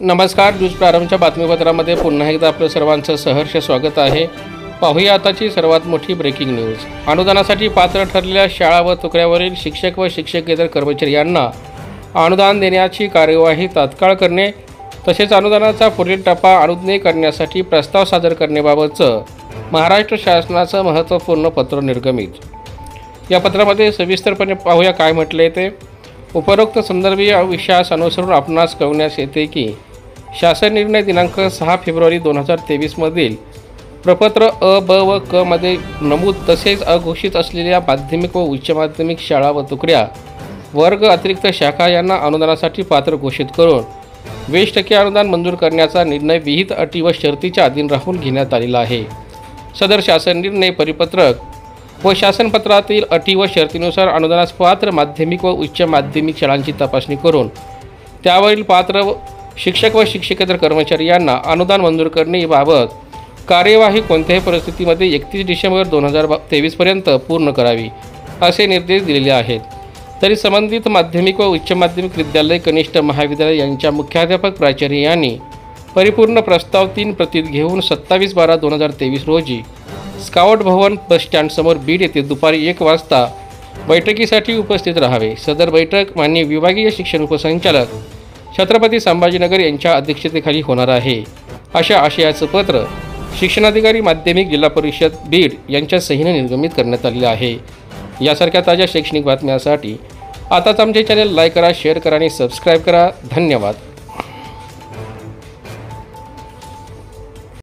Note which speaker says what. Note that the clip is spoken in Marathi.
Speaker 1: नमस्कार. न्यूज प्रारंभच्या बातमीपत्रामध्ये पुन्हा एकदा आपलं सर्वांचं सहर्ष स्वागत आहे. पाहूया आताची सर्वात मोठी ब्रेकिंग न्यूज. अनुदानासाठी पात्र ठरलेल्या शाळा व तुकड्यावरील शिक्षक व शिक्षकेतर कर्मचारी यांना अनुदान देण्याची कार्यवाही तात्काळ करणे तसेच अनुदानाचा पुढील टप्पा अनुज्ञेय करण्यासाठी प्रस्ताव सादर करण्याबाबतचं महाराष्ट्र शासनाचं महत्त्वपूर्ण पत्र निर्गमित. या पत्रामध्ये सविस्तरपणे पाहूया काय म्हटले ते. उपरोक्त संदर्भीय विषयास अनुसरून आपणास कळवण्यास येते की शासन निर्णय दिनांक 6 फेब्रुवारी 2023 मधील प्रपत्र अ, ब व क मध्ये नमूद तसेच अघोषित असलेल्या माध्यमिक व उच्च माध्यमिक शाळा व तुकड्या वर्ग अतिरिक्त शाखा यांना अनुदानासाठी पात्र घोषित करून 20% अनुदान मंजूर करण्याचा निर्णय विहित अटी व शर्तीच्या अधीन राहून घेण्यात आलेला आहे. सदर शासन निर्णय परिपत्रक व शासनपत्रातील अटी व शर्तीनुसार अनुदानास पात्र माध्यमिक व उच्च माध्यमिक शाळांची तपासणी करून त्यावरील पात्र शिक्षक व शिक्षकेतर कर्मचारी यांना अनुदान मंजूर करण्याबाबत कार्यवाही कोणत्याही परिस्थितीमध्ये 31 डिसेंबर 2023 पर्यंत पूर्ण करावी असे निर्देश दिलेले आहेत. तरी संबंधित माध्यमिक व उच्च माध्यमिक विद्यालय कनिष्ठ महाविद्यालय यांच्या मुख्याध्यापक प्राचार्य यांनी परिपूर्ण प्रस्ताव 3 प्रतीत घेऊन 27/12/2023 रोजी स्काउट भवन बस स्टँड समोर बीड येथे दुपारी 1 वाजता बैठकीसाठी उपस्थित राहावे. सदर बैठक माननीय विभागीय शिक्षण उपसंचालक छत्रपती संभाजीनगर यांच्या अध्यक्षतेखाली होणार आहे. अशा आशयाचं पत्र शिक्षणाधिकारी माध्यमिक जिल्हा परिषद बीड यांच्या सहीने निर्गमित करण्यात आलेले आहे. यासारख्या ताज्या शैक्षणिक बातम्यांसाठी आताच आमचे चॅनल लाईक करा, शेअर करा आणि सबस्क्राईब करा. धन्यवाद.